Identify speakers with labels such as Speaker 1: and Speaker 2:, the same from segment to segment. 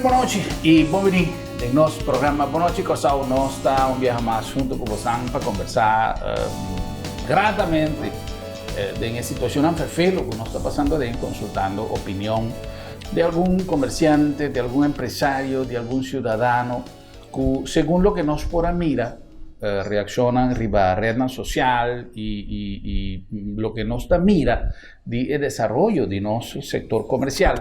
Speaker 1: Boa noite e bem-vindo ao nosso programa. Boa noite, Corsao. Nós estamos um dia mais junto com vocês para conversar gratamente de situação perfeita que nós está passando, consultando a opinião de algum comerciante, de algum empresário, de algum cidadão que, segundo o que nós por mira, reaccionam riba rede social e o que nós mira de desenvolvimento de nosso setor comercial.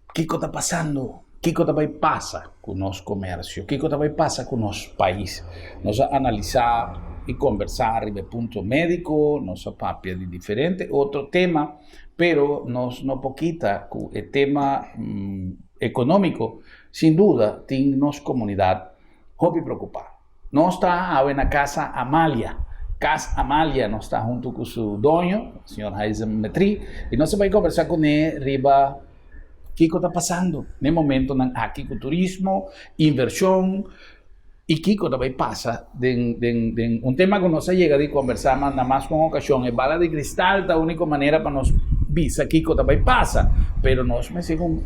Speaker 1: O que está passando? O que também passa com o nosso comércio? O que também passa com o nosso país? Nós analisar e conversar de ponto médico, nossa papia de diferente, outro tema, pero nós não pouquita com o tema econômico, sem dúvida, tem nossa comunidade hobby preocupar. Nós está na casa Amália. Casa Amália, nós está junto com o seu dono, o senhor Haizem Metri, e nós vamos conversar com ele riba o que está passando no momento aqui com o turismo, inversão, e o que também passa de um tema que nós chega de conversar, mas nada mais com ocasião, é bala de cristal, a única maneira para nós ver o que também passa, mas nós me seguimos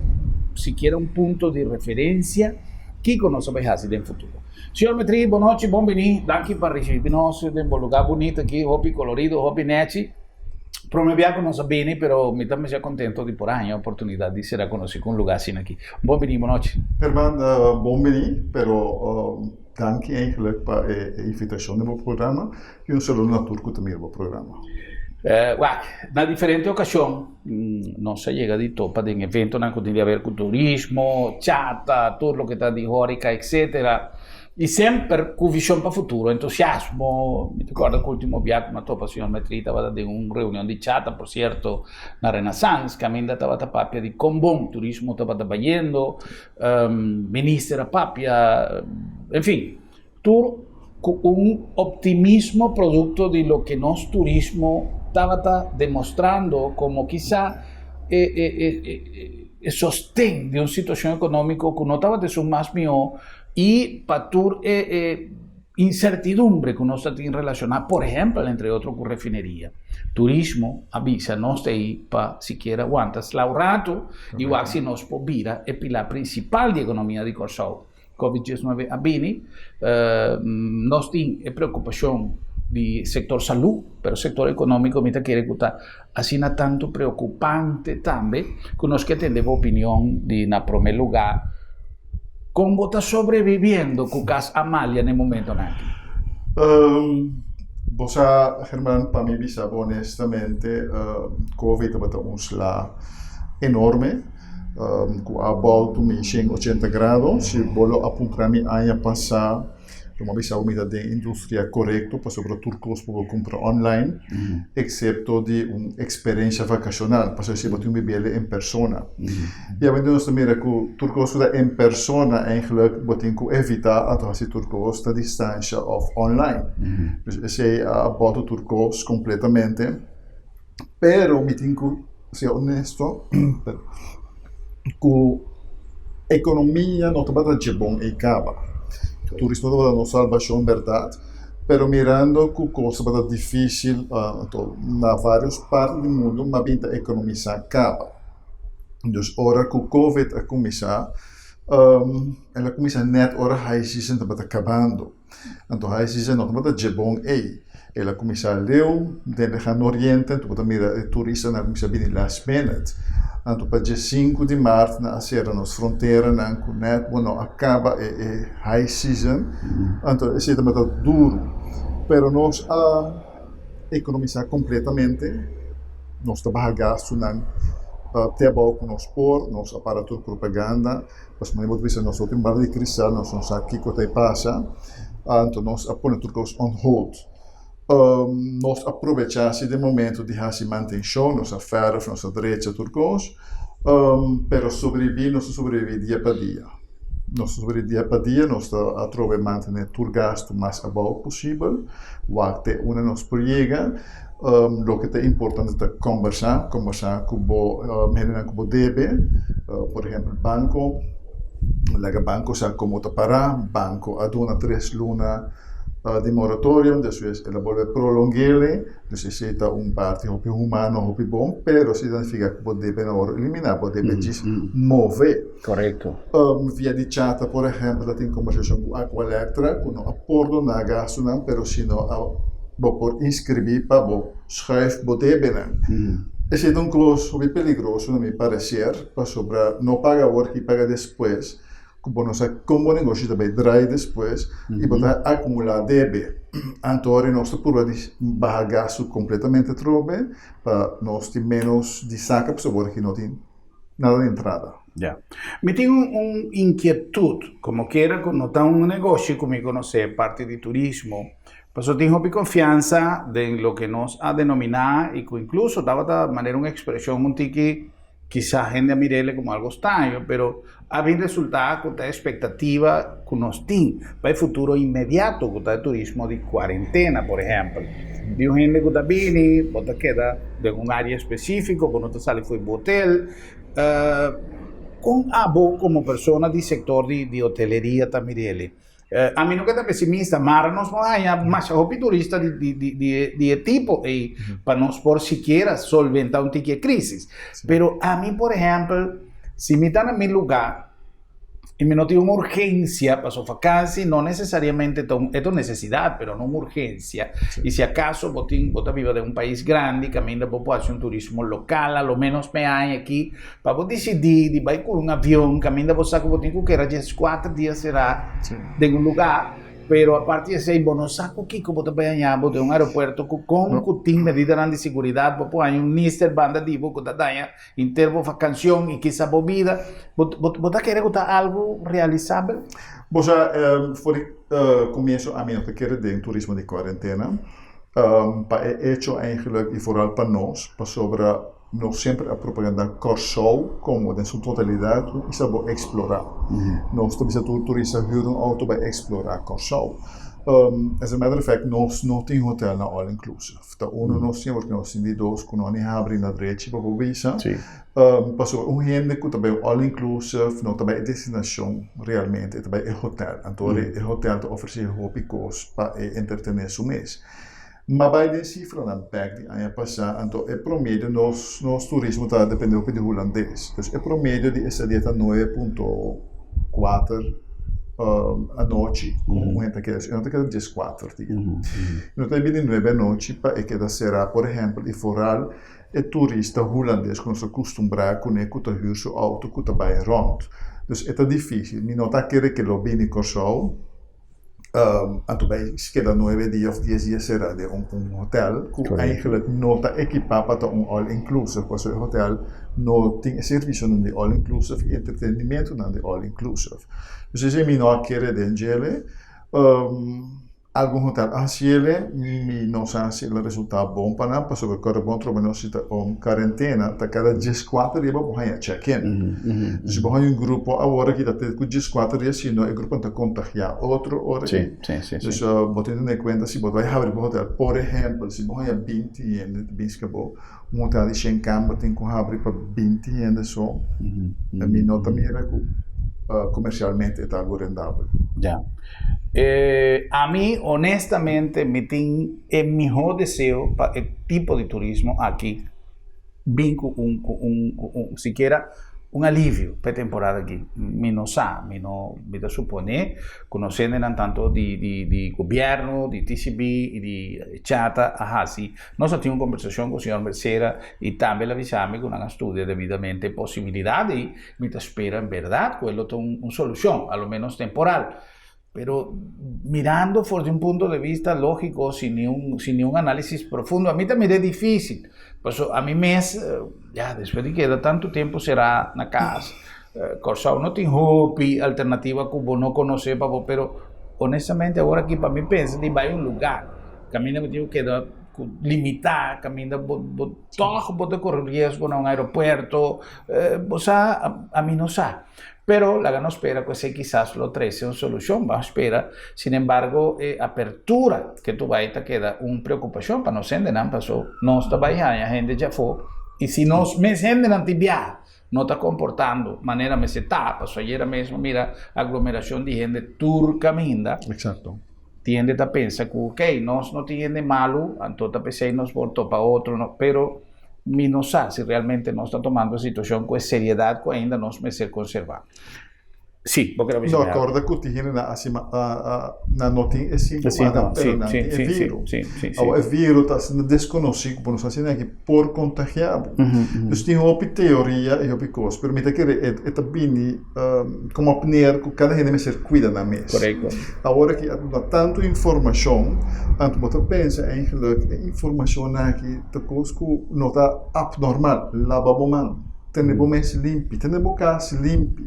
Speaker 1: sequer ponto de referência, o que nós vamos fazer no futuro. Senhor Metri, boa noite, bem-vindo, daqui para receber-nos em um lugar bonito aqui, hopi colorido, hopi neti. Promoviamo non so bene, però mi sta già contento di porre l'opportunità di essere conosciuto un lugar assim aqui. Buongiorno, boa noite.
Speaker 2: Herman, buongiorno, però dank eigenlijk voor de invitatie in het programma. E um saludo natuurlijk também no programa.
Speaker 1: Na diferente ocasião, nós chega de topa de evento que tem a ver com turismo, chata, tudo o que está de hórica, etc. E sempre com visão para o futuro, entusiasmo. Me recordo que o último viaggio na topa, o senhor Metri estava de uma reunião de chata, por certo, na Renaissance, que ainda estava a papia de com bom turismo estava trabalhando, ministra papia, enfim, tudo com optimismo produto de lo que nosso turismo estava demonstrando como quizá sostém de uma situação econômica que não estava de seu mais melhor e para tur incertidumbre que nós temos relacionado, por exemplo, entre outros, com refineria. Turismo avisa nós aí para sequer aguentar o rato e o que nós podemos é pilar principal de economia de Corsao. Covid-19 a bene, nós temos preocupação do setor saúde, mas o setor econômico me quer escutar assim não tanto preocupante também, que nós que temos a opinião de, na primeiro lugar, como está sobrevivendo com o caso Amália no momento aqui?
Speaker 2: Você, Herman, para mim, honestamente, Covid é um slag enorme. Com a volta de 80 graus, se bolo apontar a minha passar Como avisava da indústria correto para sobre turcos para comprar online, exceto de uma experiência vacacional, para se você bebê em persona. E a nós também que turcos em persona eigenlijk botem que evitar a se turcos da distância of online. Se aborda turcos completamente, pero me tenho que ser honesto, que a economia não está de bom e acaba. O turismo não salvação, verdade, pero mirando que coisa está difícil na várias partes do mundo, mas a economia acaba. Então, ora que o Covid a começar, ela começa net ora high season está acabando. Então, high season não está de bom e ela começa a ler, dentro do Oriente, então para mira turista na começa a vir last minute. Então, para dia 5 de março, na Serra nas fronteiras, na net, bueno, acaba high season. Então, esse é muito duro. Pero nós economizar completamente, nós trabalhamos na tebal com nós por, nós aparato de propaganda, mas não é muito nós outro barra de cristal, nós não sabemos o que passa. Então, nós põe tudo on hold. Nós aproveitamos de momento de fazer manutenção, nossa ferro, nossa direita, turcos, pero sobrevive dia para dia. Nós sobrevive dia para dia, nós trovamos manter o gasto mais abaixo possível, o que uma nos chega, o que é importante é conversar com o debe, por exemplo, banco, o banco sabe como parar, banco aduna 3 lunas de moratório, depois ela pode prolongar, necessita parte humano, bom, pero significa que pode eliminar, pode mover.
Speaker 1: Correto.
Speaker 2: Via di chat, por exemplo, tem conversação com a Aqualectra, que não aporta na gasto, pero se não por inscrever para schrijf bodebenen. Esse é um close peligroso, no me parecer, para sobre não paga agora e paga depois. Como o negócio também trai depois e botar acumular débito. Então, nós procuramos baixar gasto completamente trobe para nós ter menos de saca, para que não tem nada de entrada.
Speaker 1: Yeah. Me tenho inquietude, como quiera, quando está negócio comigo, não sei, parte de turismo, mas eu tenho confiança em lo que nós a denominar e que incluso estava de maneira uma expressão muito que quizá a gente mire como algo extraño, pero ha habido resultado con esta expectativa que nos tiene para el futuro inmediato con el turismo de cuarentena, por ejemplo. De gente que está viene, bota queda de un área específico, cuando te sale fue hotel, con abo como persona del sector de hotelería también. A mí no queda pessimista, mas nos más turista de tipo y para nos por siquiera solventar un tipo de crisis. Sí. Pero a mí, por ejemplo, si me están en mi lugar y me no tengo una urgencia para su vacancia, no necesariamente es necesidad, pero no una urgencia. Sí. Y si acaso vos vivo de un país grande, que también puedo hacer un turismo local, a lo menos me hay aquí, para vos decidir, de ir con un avión, que también vos saco que era 4 días será de un lugar, pero aparte de eso, vos no saco aquí como te vayamos de un aeropuerto con medidas de seguridad, vos hay un Nister banda de vos que daña intervo canción y quizá vida, vos querés algo realizable?
Speaker 2: Vos comienzo a mí no te quiere de un turismo de cuarentena, para hecho eigenlijk y vooral para nos, para sobre nós sempre a propaganda Corsol, como em sua totalidade, isso é para explorar. Nós também o turista huur um auto para explorar Corsol. As a matter of fact, nós não temos hotel na all inclusive. Então, nós temos porque nós temos dois que não abrem na direita para o visa. Passou gente que também all inclusive, não também é destinação realmente, também é hotel. Então, o hotel te oferece hobbycosts para entretener o mês. Mas vai de cifra na PEC de ano passado, então é promédio nosso turismo está dependendo de holandês. Então é promédio de essa dieta 9.4 a noite, como gente que eu não tenho 14 dias. Não tem de 9 a noite para que será, por exemplo, e foral é turista holandês que não se acostumbra com o que huur seu auto que vai rond. Então é difícil. Me não está querendo que lo bine Corsol. Então, cada 9 dias of 10 dias será de hotel que eigenlijk não está equipado para all-inclusive, porque o hotel não tem serviço de all-inclusive e entretenimento de all-inclusive. Então, se eu não quero de Angele, Algum hotel asiele mi non sa se il risultato buon para pas sobre corre bom troba no sita quarentena ta cada 14 dias vamos a check-in. Se vamos um grupo agora que tá com 14 dias se no o grupo tá contagiar outro hora.
Speaker 1: Sì.
Speaker 2: Dus botando em conta se botar abrir um hotel, por exemplo, se vamos a 20 yen biscabo um hotel de 100 camas tem com abrir para 20 yen só. A mim não tá mira comercialmente está algo rendável.
Speaker 1: Ya. A mí, honestamente, el mejor deseo para el tipo de turismo aquí, vinco siquiera un alivio para temporada aquí. Mi no da supone, conociendo tanto di gobierno, di TCB y di Chata, así. Nosotros tuvimos una conversación con el señor Mercera y también le avisamos que una estudia debidamente posibilidad y me espera en verdad, quello es una solución, a lo menos temporal. Pero mirando desde un punto de vista lógico, sin ni un análisis profundo, a mí también es difícil. Pues a mí ya después de que tanto tiempo será en la casa, Corsao no tiene hobby, alternativa que no conoce, pero honestamente ahora aquí para mí piensa que va a un lugar, camina me tengo que limitar, camina, todo puede correr riesgo en un aeropuerto, a mí no sabe. Pero la gana espera que ese quizás lo 13 una solución, va a esperar. Sin embargo, apertura que tú vas a queda una preocupación para nos gente no pasó, no está viajando, la gente ya fue, y si nos me gente no viaja, no está comportando manera me se está, pasó ayer mismo, mira, aglomeración de gente turca minda.
Speaker 2: Exacto.
Speaker 1: Tiende a pensar que, ok, no tiene malo, entonces pensé nos voltó para otro, no, pero mi no sabe si realmente no está tomando la situación con seriedad que ainda nos me ser conservar. Sì,
Speaker 2: no, accorda che ti viene na notin è simptomata, però non è vero. È vero, è desconocido, non sa se neanche por contagiado. Dus tem uma teoria e uma coisa, permite que é também como apnear que cada gente se cuida na mesa.
Speaker 1: Correto.
Speaker 2: Agora que há tanto informação, anto você pensa eigenlijk informação aqui, te coisa que não está abnormal, lava a mão. Tenebo mes limpi, tenebo casa limpi.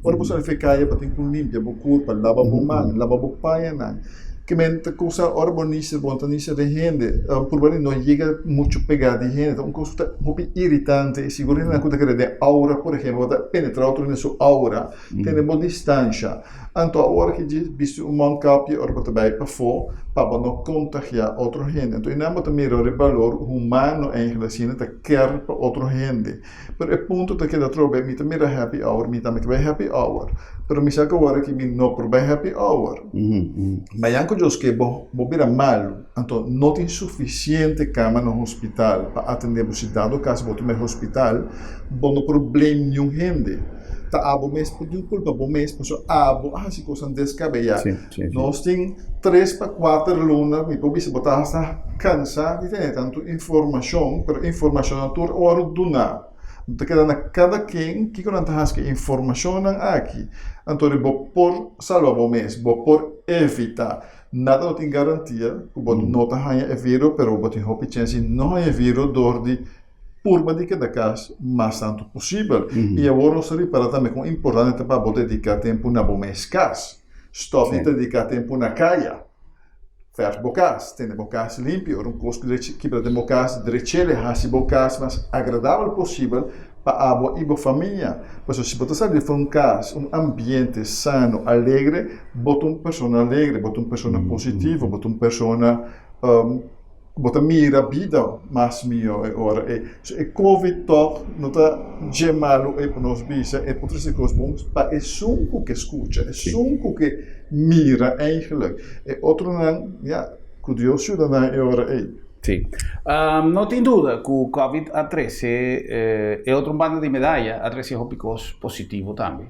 Speaker 2: Ora posso ficar aí para ter com limpia, bo culpa, lava bo man, lava bo paia na. Que mente coisa ora bonita, bonita de gente, por bem não chega muito pegada de gente, então coisa muito irritante, e seguramente na coisa que de aura, por exemplo, da penetra outro nessa aura, tenebo distância. Então agora que diz, visto um mancapie, ora para também para fora, para não contagiar outra gente. Então não também o valor humano em relação a querer para outra gente. Pero o ponto é que da trobe, me também happy hour, me também vai happy hour. Pero me saca agora que me não por bem happy hour. Mas anche jos que vou vir mal, então não tem suficiente cama no hospital para atender o cidadão, caso vou tomar hospital, bom no problema nenhum gente. Tá abo mês por um culpa bom mês, por abo se coisa descabellada. Nós tem 3 para 4 lunas, me pode se botar hasta cansado de ter tanto informação, pero informação natura hora do nada. Então queda na cada quem que não tá que informação aqui. Então vou por salvar o mês, vou por evitar. Nada não tem garantia, que o não tá é vírus, pero o tem hope chance não é vírus dor de purba de cada caso mais tanto possível. E agora nós para também com importante para poder dedicar tempo na bom mês caso. Stop de dedicar tempo na caia. Faz bocas, tem bocas limpo, um cosco que para ter bocas direito, hasi bocas mais agradável possível para a boa e boa família. Pois se você sabe de um caso, um ambiente sano, alegre, bota uma pessoa alegre, bota uma pessoa positiva, bota uma pessoa bota mira a vida mais melhor agora. E Covid top não está gemalo e para nós bisa e por isso que os bons para é sunco que escuta, é sunco que mira eigenlijk. E outro não, curioso da na agora
Speaker 1: Sì, non tem dúvida que o Covid-13 é outra banda de medalha, A13 é positivo também.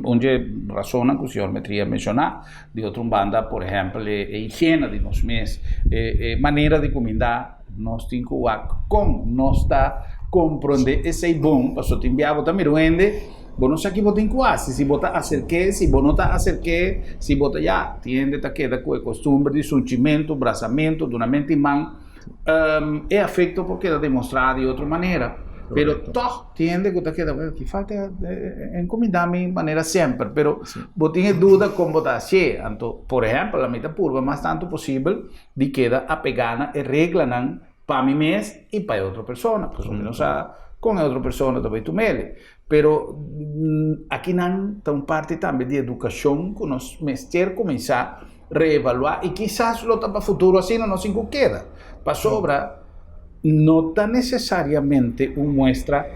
Speaker 1: Onde razona que o senhor me teria mencionar, de outra banda, por exemplo, a higiene de nós mesmos, maneira de comida, nós temos que como nós está compreender esse bom, para o tempo também ruende. Vos no sé aquí voten cuasi, si vota acerque, si vos no te acerque, si vota ya, tiende a quedar con costumbre de sunchimento, brazamento, de una mente imán, e afecto porque da demostrado de otra manera. pero toch tiende que queda que falta encomendarme de manera siempre, pero vos tienes duda con vos hacer, entonces, por ejemplo, la meta purva más tanto posible de queda apegada y reglan para mí mes y para otra persona, pues o menos con otra persona también tu mele, pero aquí nan está un parte también de educación que nos mester comenzar a reevaluar y quizás lo para futuro así no nos queda, para sobra no tan necesariamente muestra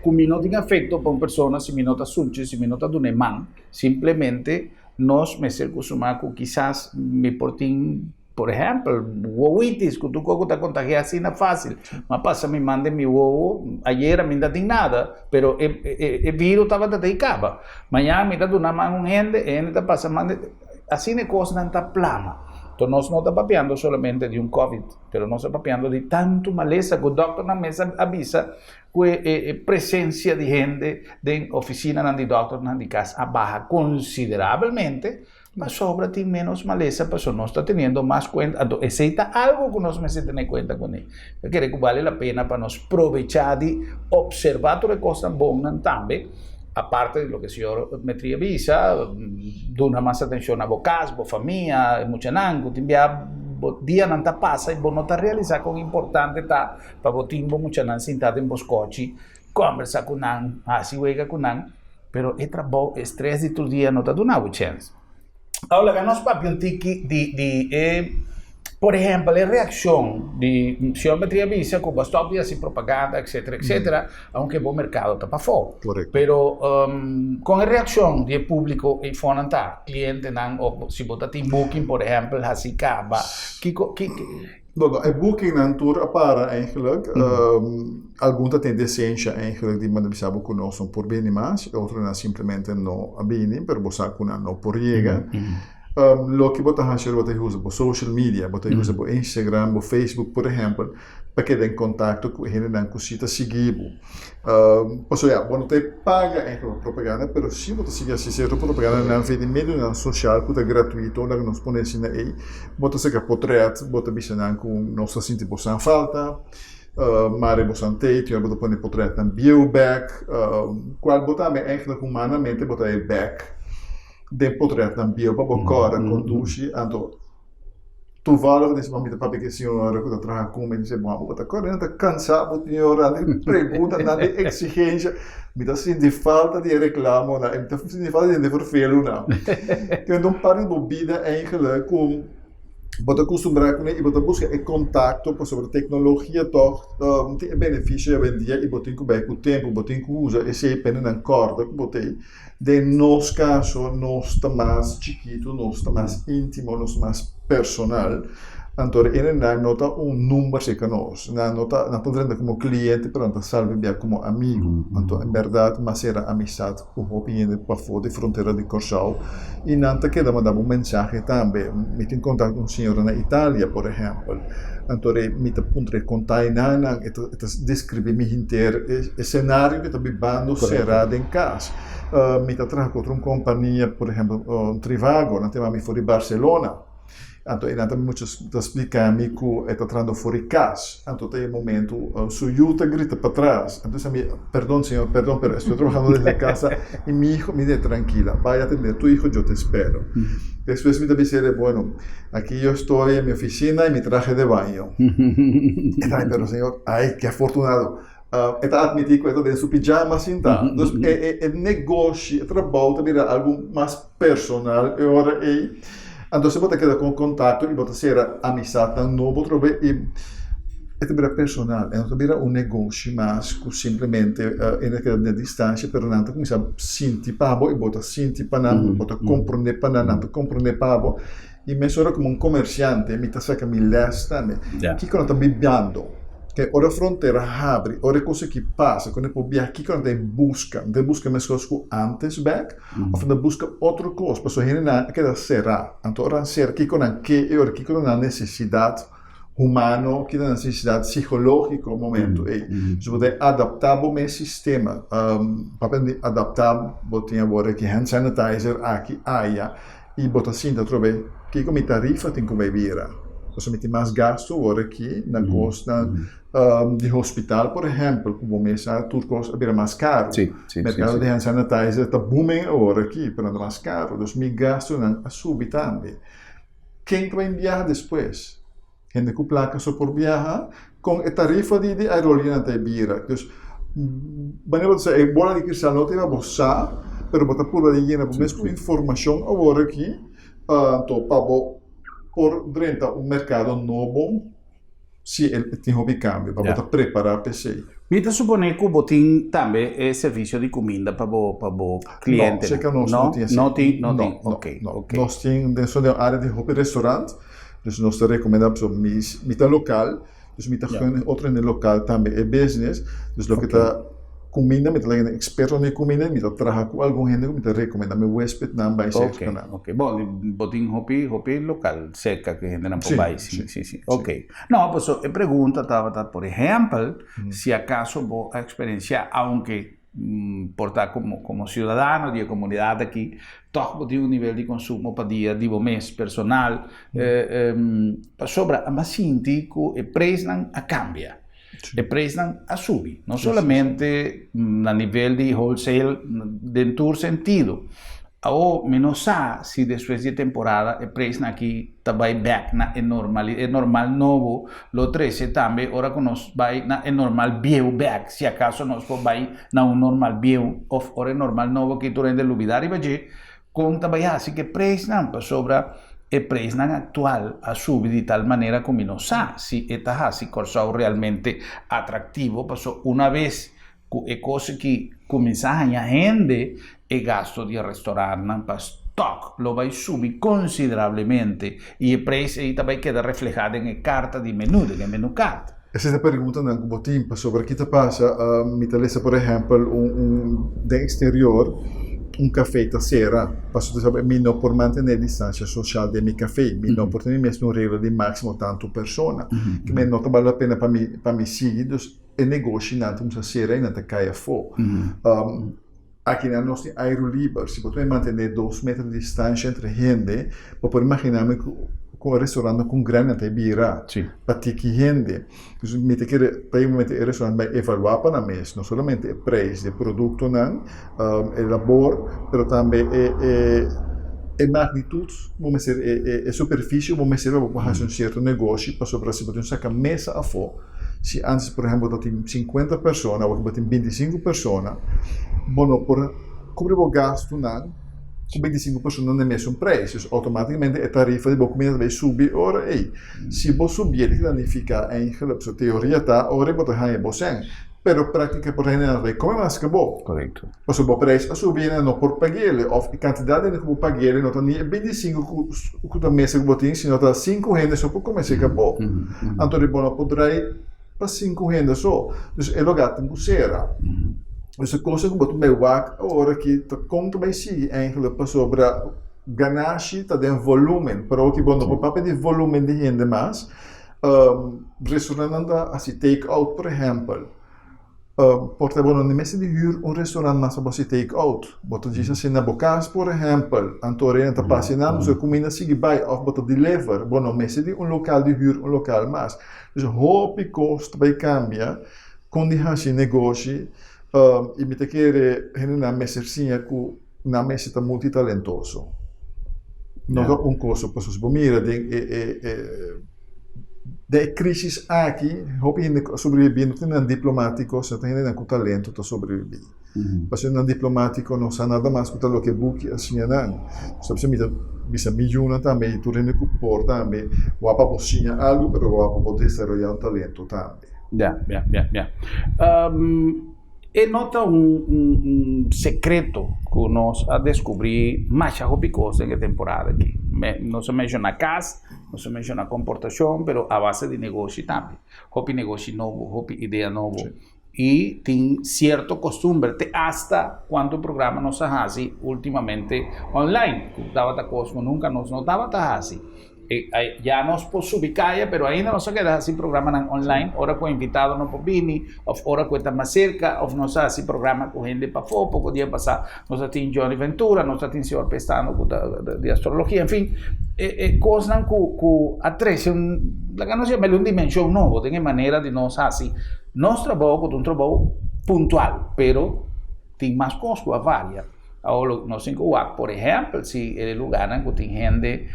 Speaker 1: que me no tiene afecto para una persona si me nota sunche, si me nota de un man, simplemente nos me ser acostumbrado con quizás me portin, por ejemplo, wowitis, que tú coco te contagias así no fácil, mas pasa me mande mi wowo, ayer a mí no tengo nada, pero el virus estaba te cava, mañana me da una mano un gente te pasa mande, así de cosas no está plana. Entonces, no está papeando solamente de un COVID, pero no está papeando de tanto maleza que el doctor na mesa avisa que presencia de gente de oficina de doctor na casa baja considerablemente, mas sobra tiene menos maleza, pero no está teniendo más cuenta. Entonces, ese algo que nos merecemos tener cuenta con él. Yo creo que vale la pena para nos aprovechar de observar todas las cosas buenas también, aparte de lo que el señor me avisa, dona más atención a vocas, a familia, mucha nango, timbia dia não tá passa e bom não tá realizar com importante tá para botimbo mucha nan sentado em boscochi, conversar com nan, assim wega com nan, pero é trabalho, estresse de todo dia não tá dando chance. Agora nós papel por ejemplo, la reacción de si me avisa con bastante así propaganda, etcétera, etcétera, aunque el mercado está para fuera. Pero con la reacción del público y fonantar, cliente, o si vota en Booking, por ejemplo, así acaba.
Speaker 2: Het Booking natuurlijk para eigenlijk, alguns têm decência eigenlijk die mandam saber que nós somos por bem mais, outros simplesmente não bem, pero você não por llegar. Lo que você acha que você usa por social media, você usa por Instagram, por Facebook, por exemplo, para que tenha contato com ele na cosita seguido. Posso já, você te paga em propaganda, mas se você seguir assim certo propaganda na rede meio social que é gratuito, onde nós ponemos aí, você se portrait, você bisa com nossa sinta boa falta. Maar você tem, você pode pôr portrait na bioback, qual você também eigenlijk humanamente você é back. De portret na bio para bocar conduz então tu valor desse momento para que senhora que trabalha com me diz bom você agora está cansado de orar de pergunta de exigência me dá assim de falta de reclamo na me dá assim de falta de vervelo não então para bobida eigenlijk com você acostumar com ele e você busca contato sobre tecnologia toch tem benefício hoje em dia e você tem que ver com o tempo você tem que usar esse pena na corda que você de nosso caso nós está mais chiquito nós está mais íntimo nós mais personal então ele não nota número que nós não nota não podemos como cliente pronto salve bem como amigo então em verdade mas era amizade o opinião para fora de fronteira de Corsau e não te queda mandar mensagem também me tem contato com senhora na Itália por exemplo então me te puntre contai nana e descreve me inteiro o cenário que está vivendo será em casa me te trago outra companhia por exemplo Trivago não tem mais fora de Barcelona. Então, ele também muito explica me que está trazendo fora de casa. Então, tem um momento, sua yuta grita para trás. Então, perdão, senhor, perdão, pero estou trabalhando desde casa e meu hijo me diz tranquila, vai atender tu hijo, eu te espero. Depois me dice, bueno, aqui eu estou em minha oficina e me traje de banho. Pero, senhor, ai, que afortunado. Está admitido que está em seu pijama sentado. Então, o negócio, o trabalho, também é algo mais personal. Então, você queda com contato e você será amizade novo, e é também personal, é também negócio, mas que simplesmente é na distância, pero não começa a sentir pavo e você sentir para não, você compreender para não, compreender pavo, e mesmo como comerciante, me está sacando milhas que quando está vivendo. Che ora fronteira abre, ora coisa que passa, quando eu vou aqui quando busca mais coisas que antes back, ou quando busca outra coisa, pessoa que não quer será, então ora ser aqui com que e ora aqui com a necessidade humana, que a necessidade psicológica no momento, e se você adaptar o meu sistema, para adaptar, você tem agora que hand sanitizer aqui, e você sinta trobe que como tarifa tem que viver. Você tem mais gasto agora aqui na costa de hospital, por exemplo, como começa turcos a vir mais caro. Mercado de hand sanitizer está booming agora aqui, para mais caro. Então, me gasto a subir também. Quem vai viajar depois? Gente com placa só por viajar, com a tarifa de aerolínea até vira. Então, você é bola de cristal, não tem a bolsa, mas você pode ir na mesma informação agora aqui, então, por dentro um mercado novo, se ele tem um cambio, para você preparar para isso.
Speaker 1: Mita supone que o botim também é serviço de comida para o cliente?
Speaker 2: Não, tem. Ok. Nós temos dentro da área de restaurante, então nós recomendamos mita local, então mita outro no local também é business, então o que está comida, mita lá experto na comida, mita trabalha com algum gente, mita recomenda meu hóspede não vai ser canal.
Speaker 1: Ok, bom, botim hopi local, cerca que gente não pode. Sim. Ok. Não, pues a pergunta estava, por exemplo, se acaso vou experienciar, aunque portar como cidadano de comunidade aqui, toch tem nível de consumo para dia de mês personal, sobra, mas sinto que o preço não cambia. E preço a subir, não somente a nível de wholesale, dentro do sentido. Ou menos se depois de temporada o preço aqui vai back na normal novo, lo 13 também, ora que nós vai na normal view back, se acaso nós vai na normal view, ou ora normal novo que tu rende luvidar e vai conta vai assim que preço não sobra o preço atual a subir de tal maneira como não sabe se está assim corsão realmente atrativo, passou uma vez é coisa que começa a render o gasto de restaurante para stock lo vai subir consideravelmente e o preço vai quedar reflejado em carta de menu, carta.
Speaker 2: Essa é a pergunta que eu tenho sobre o que passa, me interessa, por exemplo, de exterior, café da sera, posso saber, não por manter a distância social de meu café, não por ter mesmo regra de máximo tanto persona, que me não vale a pena para me seguir, e negócio não tem a sera e não tem caia fora. Aqui na nossa aerolíber, se você manter 2 metros de distância entre gente, pode imaginar com um restaurante com grande até bira, para ter que gente, me tem que o restaurante vai evaluar para mês, não somente o preço do produto, não, o labor, mas também a magnitude, vamos dizer, a superfície, vamos dizer, para fazer certo negócio, para sobre se você saca mesa a fora. Se antes, por exemplo, tem 50 pessoas, ou tem 25 pessoas, bom, por cobrir o gasto, não, com 25 pessoas não é mesmo preço, automaticamente a tarifa de boa comida vai subir. Ora, se você subir, que significa em relação à teoria, ora você vai ganhar, pero prática por exemplo, como mais que bom.
Speaker 1: Correto.
Speaker 2: Você o preço a subir não por pagar, ou a quantidade que você pagar não está nem 25 que da mesa que você tem, sino está 5 rendas só para começar que bom. Então, você poderá para 5 rendas só. Então, é lugar tem que ser. Essa coisa que você vai ver agora que conta vai seguir em relação sobre ganância está em volume, para o que bom não pode pedir volume de gente mais. Restaurante assim take out, por exemplo, porque bom não necessita de restaurante mais para você take out. Você diz assim na bocas, por exemplo, Antorena está passando, sua comida sigue by ou você deliver, bom não necessita de local de local mais. Então, hope custo vai cambiar, condição negócio. E mi te chiede una messersia che una messa multitalentoso. Non ho un corso, posso sbomire de crisi aqui, hopi sobrevivendo, tem um diplomatico, se tem um talento para sobreviver. Mas um diplomatico não sabe nada mais que o que buque assim não. Sabe se bisa milhona também, tu rende que porta também, o apa pocinha algo, pero o apa pode desarrollar um talento também.
Speaker 1: Yeah. E nota secreto que nós a descobrir mais coisa em temporada aqui. Não se menciona casa, não se menciona comportação, mas a base de negócio também. Hopi negócio novo, hopi ideia novo. Sim. E tem certo costume, hasta quando o programa nos faz ultimamente online. Dava da coisa nunca nos notava assim. já nos possibilidade, pero ainda não se queda assim programa online, ora com invitado não pobini, ou ora com está mais cerca, ou nós assim programa com gente para fora, pouco dia passar, nós tem Johnny Ventura, nós tem senhor Pestano de astrologia, enfim, coisas que atravessam, la nós chamamos uma dimensão nova, tem maneira de nós assim, nós trabalhamos com um trabalho pontual, pero tem mais coisas que varia. Ahora, no sé, por ejemplo, si el lugar en que tem gente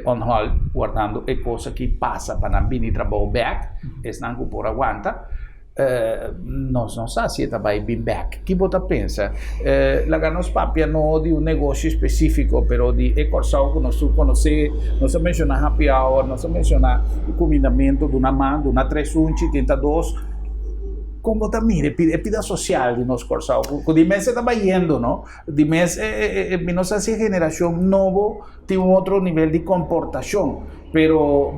Speaker 1: on hold guardando e cose que passa para não vir trabalhar back, estão que por aguanta, nós não sabemos se vai vir back. Que você pensa? La nos papia não de negócio específico, pero de ecorsal que nós conhecemos, nós mencionamos happy hour, nós mencionamos o combinamento de uma mão, de uma 332, como também é vida social de nós corsal, que de mês está indo, não? De mês nossa geração nova tem outro nível de comportação, pero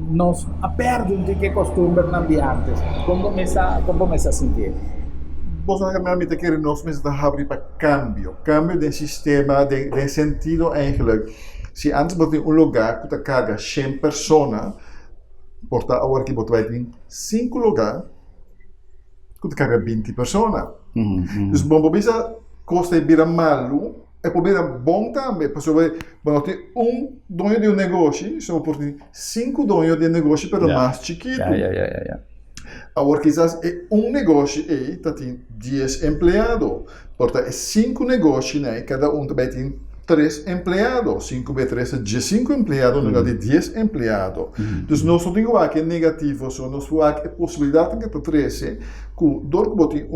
Speaker 1: nós perdemos de que costume de antes. Como me está sentindo?
Speaker 2: Vos realmente queremos nós mesmos abrir para cambio de sistema, de sentido eigenlijk. Se antes você lugar que carga 100 pessoas, porta agora que você vai ter 5 lugares que carga 20 pessoas. Então, bom, bisa costa vira malo, e pode vir bom também, porque você tem dono de negócio, só por 5 donos de negócio, pero mais chiquito. Agora, quizás negócio aí tem 10 empregados, portanto, 5 negócios, né? Cada também tem 3 empregados, 5 vezes 3 é 15 empregados, no lugar de 10 empregados. Então, nós não temos aqui negativo, só nós temos aqui a possibilidade de que 13, que dor que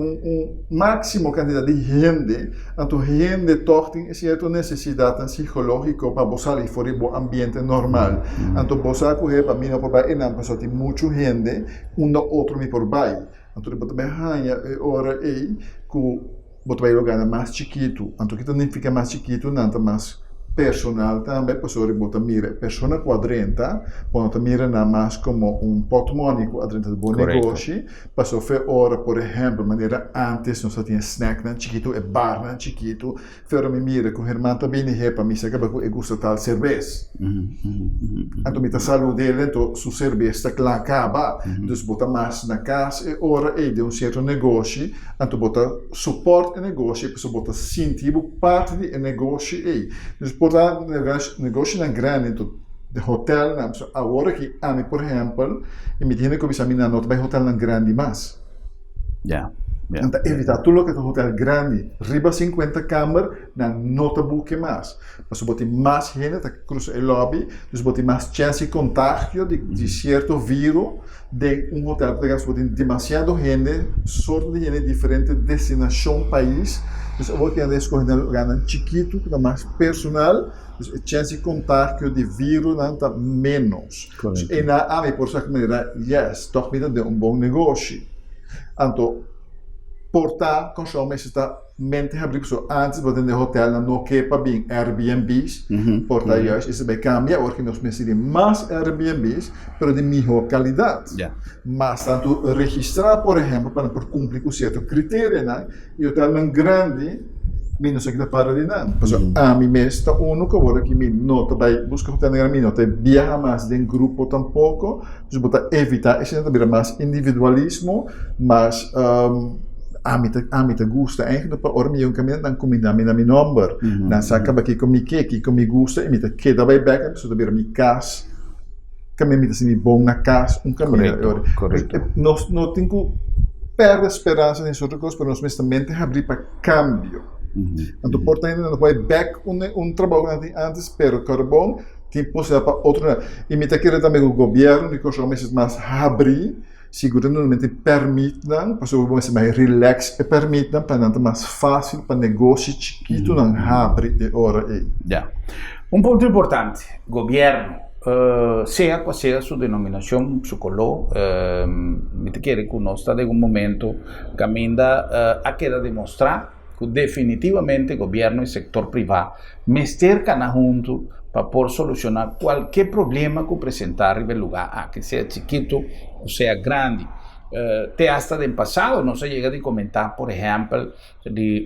Speaker 2: máximo quantidade de gente, então gente tem certa necessidade psicológica para você fora do ambiente normal. Então, você correr para mim não por aí, não, porque tem muita gente, outro me por aí. Então, você também ganha hora aí que você vai lugar mais chiquito, então que também fica mais chiquito, não mais personal também, pessoa você mira persona quadrenta, quando mira na mais como portmónio quadrenta de bom negócio, passou foi hora, por exemplo, maneira antes nós só tinha snack na chiquito e bar na chiquito, fora me mira com irmã também e para mim se acaba com gusta tal cerveja. Então me tá saúde dele, então sua cerveja está lá acaba, então bota mais na casa e hora é de certo negócio, então bota suporte o negócio, pessoa bota sentir parte do negócio aí. Portanto, negócio na grande, de hotel, agora que a mim, por exemplo, e me diz que eu não vai hotel na grande mais. Então, evitar tudo que é hotel grande, riba 50 câmaras, não te busque mais. Mas você tem mais gente que cruza o lobby, você tem mais chance de contágio de certo vírus de hotel que você tem demasiado gente, sorte de gente diferente, destinação, país. Então, eu vou escolher um lugar chiquito, que é mais personal, a chance de contágio de vírus está menos. E na mim, por essa maneira, estou me dando bom negócio. Então, portar, consumo, está mente abrir antes de ter hotel, não quepa bem Airbnbs, portar isso vai cambiar, porque nós precisamos mais Airbnbs, mas de melhor qualidade. Mas tanto registrar, por exemplo, para cumprir com certos critérios, né? E hotel grande, não sei o que para de nada. A mim mesmo, que agora que não vai buscar hotel grande, não vai viajar mais de grupo tampouco, então vou evitar, isso não vai mais individualismo, mas a mim te gusta, eigenlijk para orme um caminho dan comida na mi number, dan saca aqui comi gusta e me te queda vai back, so da mi casa, caminho me te bom na casa, caminho.
Speaker 1: Correto.
Speaker 2: Nós não tem que perder esperança nessas outras coisas, mas nós também tem que abrir para cambio. Então, portanto, não vai back trabalho antes, pero carbon tem possibilidade para outro. E me te quer também o governo, e coisas mais abrir. Seguramente permitem, para você mais relax e permitem para não mais fácil para negócio chiquito não abrir de hora aí.
Speaker 1: Ponto importante, governo, seja qual seja sua denominação, seu color, me te quer que nós está em um momento que ainda a queda demonstrar que definitivamente governo e setor privado me cercam junto para poder solucionar qualquer problema que apresentar em lugar, que seja chiquito ou seja grande. Até hasta del passado, não se chega a comentar, por exemplo, de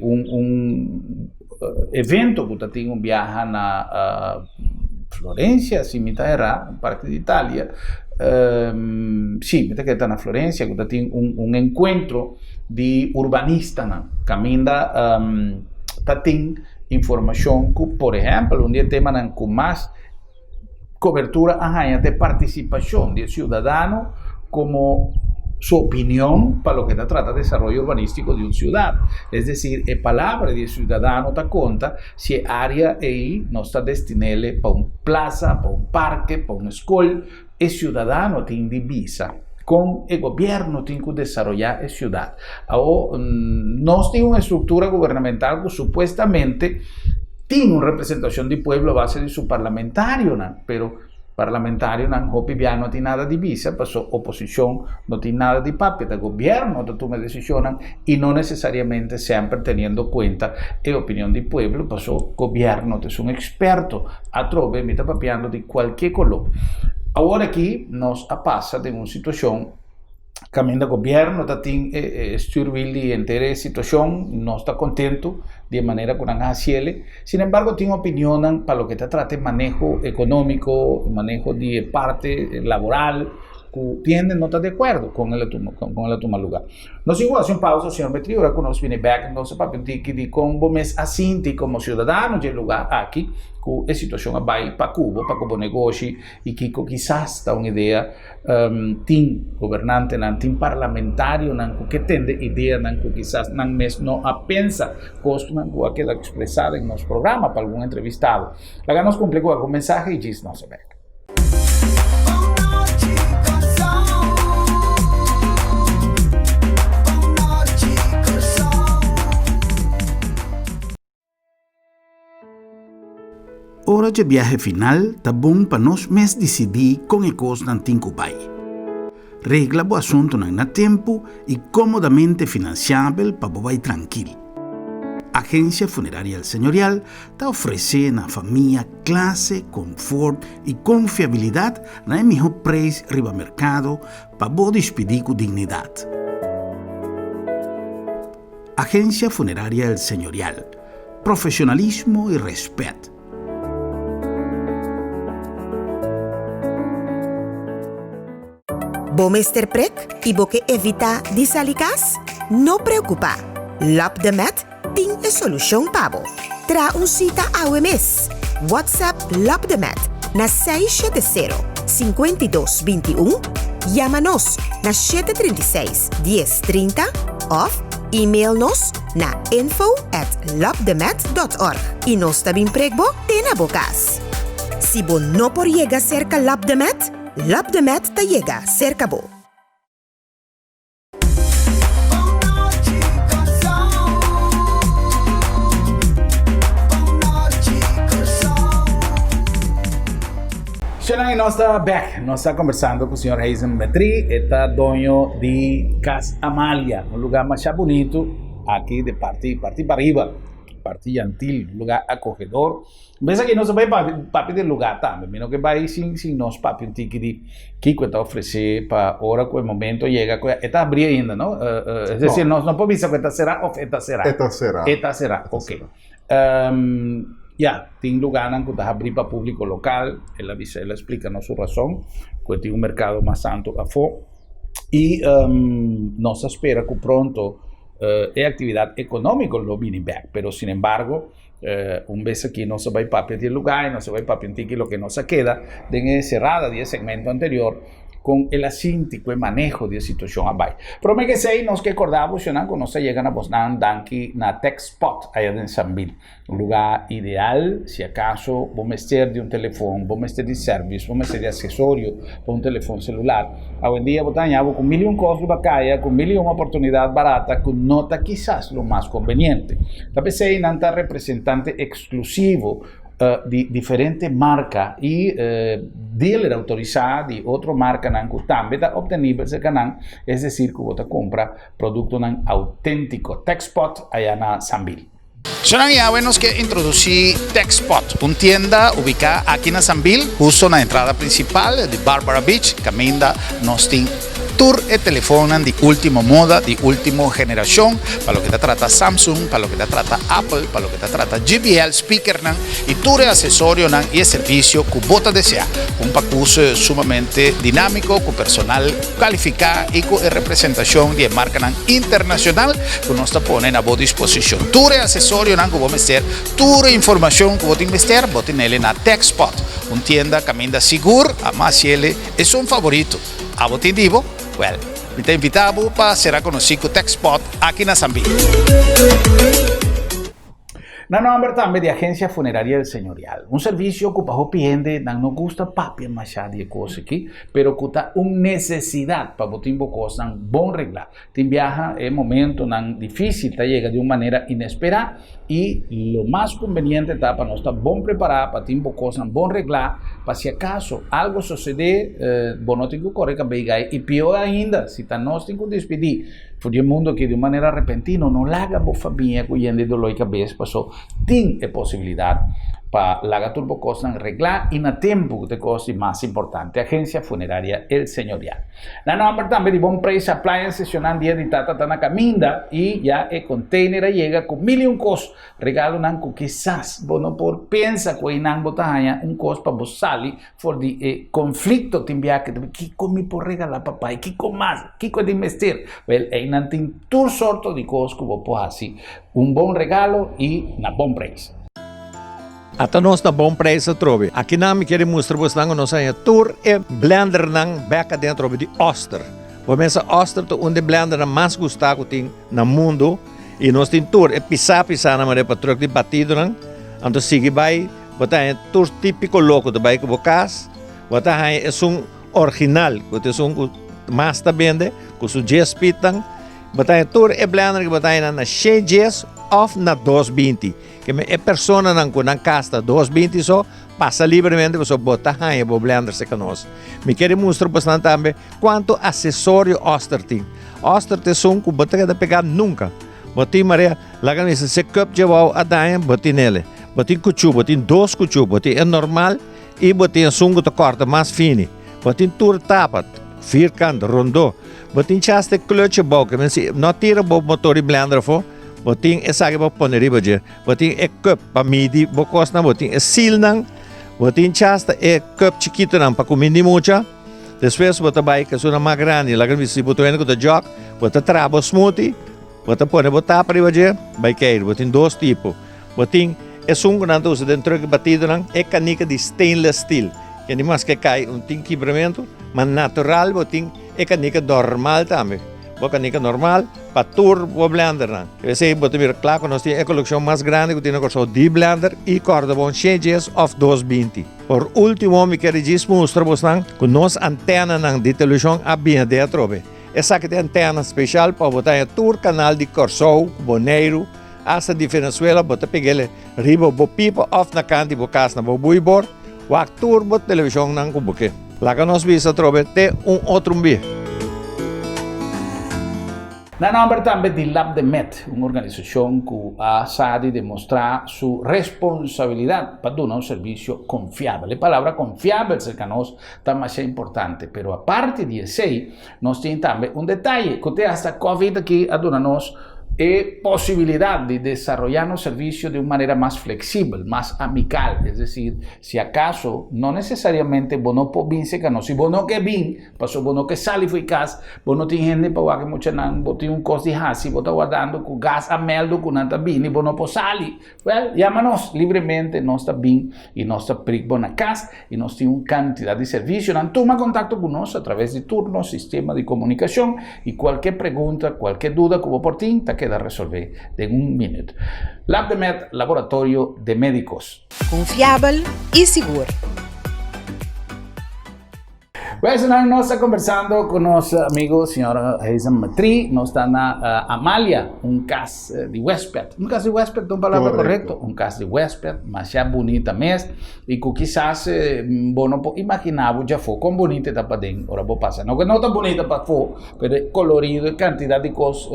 Speaker 1: evento que tinha viaja na Florencia, si mitad era parte de Italia, sì, que está en Florencia, que tiene un encuentro de urbanistas, ¿no? Caminda, tiene información que, por ejemplo, un día tema con más cobertura de participación del ciudadano como su opinión para lo que se trata de desarrollo urbanístico de una ciudad. Es decir, la palabra del ciudadano te cuenta si el área ahí no está destinada para una plaza, para un parque, para una escuela. El ciudadano tiene divisa con el gobierno, tiene que desarrollar la ciudad. Ahora, no tiene una estructura gubernamental que supuestamente tiene una representación del pueblo a base de su parlamentario, ¿no? Pero parlamentario no tiene nada de visa, pues oposición no tiene nada de papel, el gobierno toma decisiones y no necesariamente siempre teniendo en cuenta la opinión del pueblo, pues el gobierno es un experto a trove, me está papeando de cualquier color. Ahora aquí nos pasa de una situación cambiando gobierno está styrvili entera situación, no está contento de manera con la ciele. Sin embargo, tiene opinión para lo que te trata manejo económico, manejo de parte laboral, que tiende no está de acuerdo con el toma lugar. Nos igual hace un pausa, señor Metri, ahora que nos viene back, entonces para que con mes asinti como ciudadano del lugar aquí, que la situación va para Cuba, para Cuba negocio, y que quizás está una idea, team gobernante, team parlamentario, que tiene idea, que quizás no pensa, cosas que queda expresada en nuestro programa para algún entrevistado. La nos cumple con algún mensaje y dice no se ve. Hora de viaje final, está bom para nós mesmos decidir com a coisa não tem que vai. Regla o assunto na tempo e comodamente financiável para vai tranquilo. Agência Funerária Senhorial está oferecendo à família classe, conforto e confiabilidade na melhor preço riba mercado para você despedir com dignidade. Agência Funerária Senhorial. Profissionalismo e respeito.
Speaker 3: Bomester prek e boke evita disalikas? No preocupa. Lap de Met tem a solução pabo. Tra un cita ao mes. WhatsApp Lap de Met na 670-5221. Llama-nos na 736-1030 of e-mail-nos na info@lapdemet.org. E nós também pregbo tem na bocas. Se bo no por llega cerca Lap de Met, Lap de Met te llega cerca bo.
Speaker 1: Nós está back, nós está conversando com o senhor Hazen Metri, está dono de Casa Amália, um lugar mais bonito aqui de parte para arriba, parte gentil, um lugar acolhedor. Mas aqui nós vai papi do lugar também, menos que vai sim nós papi um tique de que está oferecer para hora que o momento chega, está abrir ainda, não? É decir, nós não podemos dizer que será ou será. Esta será, ok. Tem lugar que está abrindo para público local, ela explica a sua razão, que tem um mercado mais santo a fora, e nós espera que pronto a atividade econômica lo viene back, pero sin embargo, vez aqui não se vai para o lugar, não se vai para o que nos queda, de cerrada de segmento anterior, con el asíntico y manejo de situación abajo. Pero me que sei, nos que acordamos, que nos llegan a Bosnan, Danki, na Tech Spot, allá en Sambil. Un lugar ideal, si acaso, vamos a de un teléfono, vamos a de service, vamos a de accesorio para un teléfono celular. Hoy en día, votamos con 1.000 cosas de bacaya, con 1.000 oportunidad barata, con nota quizás lo más conveniente. La PC nanta representante exclusivo di differenti marche e dealer autorizzati di altre marche che también está obtenible ese canal, es decir, que usted compra producto auténtico TechSpot allá en Sambil. Son ya buenos que introducí TechSpot, una tienda ubicada aquí en Sambil, justo en la entrada principal de Barbara Beach, Caminda, Nostin tour e telefonan de última moda, de última generación, para lo que te trata Samsung, para lo que te trata Apple, para lo que te trata JBL, speaker y tour e accesorio y el servicio que vos desea. Un paquete sumamente dinámico, con personal calificado y con representación de marca internacional que nos pone a vos disposición. Tour e accesorio que vos meter, tour e información que vos investir, vos tenés en TechSpot, una tienda que anda seguro, a más ele es un favorito. A vos te digo, well, me te invitado para ser conocido TechSpot aquí en Zambia. Na nombre también de Agencia Funeraria del Señorial, un servicio que para cliente no gusta papi machado de cosas aquí, pero que está una necesidad para botar cosas bon regla. Te viaja en momento difícil, te llega de una manera inesperada y lo más conveniente está para no estar bon preparado para tiempo cosas bon regla, para si acaso algo sucede, no tengo que correr y peor ainda, si está no tengo que despedir. Fue un mundo que de maneira repentina não larga a família com gente dolor de cabeça, passou tem a possibilidade para largar tudo coisa arreglar e na tempo de coisa mais importante, Agência Funerária El Señorial. Na nombre também de bom preço, appliances, senão dia de tata na caminda e já o container chega com 1.000 coisas, regalo não com quizás, não por pensa que não botar coisa para você sair for de conflito timbia que comi por regalar papai, que com mais, que de investir, well, não tem tudo sorto de coisas que você pode fazer, bom regalo e na bom preço.
Speaker 4: Até nós na bom preço trove. Aqui na me quero mostrar você não nós aí tour e blender não beca dentro de Oster. Começa Oster to onde blender mais gostado tem no mundo e nós tem tour e pisar na maneira para trocar de batido não. Então sigue vai, botar é tour típico louco de bairro Bocas. Botar aí é original, que é mais tá vende, com o GSP tang. Botar é tour e blender que botar na 6 dias off na 220. Que é pessoa não casta 220 só passa livremente você botar aí o blender se conosco. Me quero mostrar bastante também quanto acessório Oster tem. Oster tem som que você não pegar nunca. Botin Maria, lá que se cup de wow a dar botin nele. Botin cuchu, botin 2 cuchu, botin é normal e botin som que corta mais fino. Botin tour tapa, vierkant, rondo. Botin chaste clutch boca, mas não tira o motor e blender for. Botin é sabe para pôr riba de, botin é cup para medir, bocos na botin é seal nang, botin chasta é cup chiquito nang para comer mucha. Depois bota vai que é uma mais grande, lá que se botou em o jog, bota trabo smoothie, bota pôr botar para riba de, vai cair, botin 2 tipos, botin é sungo nang usa dentro que batido nang é canica de stainless steel, que nem mais que cai tem quebramento, mas natural botin é canica normal também. Bocanica normal, para tour o blender não. Você pode ver claro que nós temos a coleção mais grande que tem o de blender e corda bom 6 dias of 220. Por último, me quero dizer mostrar você que nós antena de televisão a bem dentro. Essa que tem antena especial para botar em tour canal de Corsou, Boneiro, essa de Venezuela, botar pegar riba bo pipa off na canti bo casa na bo buibor, o tour bo televisão não com boque. Lá que nós visa trobe tem outro bi.
Speaker 1: Na nombre também de Lab de Met, uma organização que ha sabe demonstrar sua responsabilidade para dar um serviço confiável. A palavra confiável cerca nós está mais importante, mas a parte disso, nós temos também detalhe que tem esta Covid aqui a nós posibilidad de desarrollar un servicio de una manera más flexible, más amical. Es decir, si acaso no necesariamente vos no podés venir, si vos no que vin, pasó vos no que sale fui casa, vos no tienes gente para que mucha nan, vos tienes un costo de hasi, vos estás guardando con gas a meldo con nada bin y vos no podés salir. Well, llámanos libremente, no está bin y no está prick bona casa y nos tiene una cantidad de servicios. Toma contacto con nosotros a través de turnos, sistema de comunicación y cualquier pregunta, cualquier duda que vos por ti, queda resolver en 1 minuto. Lab de Med, laboratorio de médicos.
Speaker 3: Confiável e seguro.
Speaker 1: Pues nós estamos conversando com nosso amigo senhor Hazen Matri. Nós está na Amália, caso de huésped. Caso de huésped, uma palavra correta. Caso de huésped, mas já bonita mesmo. E que quizás, bom, não imaginava, já foi com bonita está para dentro. Ora, vou passar. Não que não está bonita para fora, mas colorido, quantidade de coisas,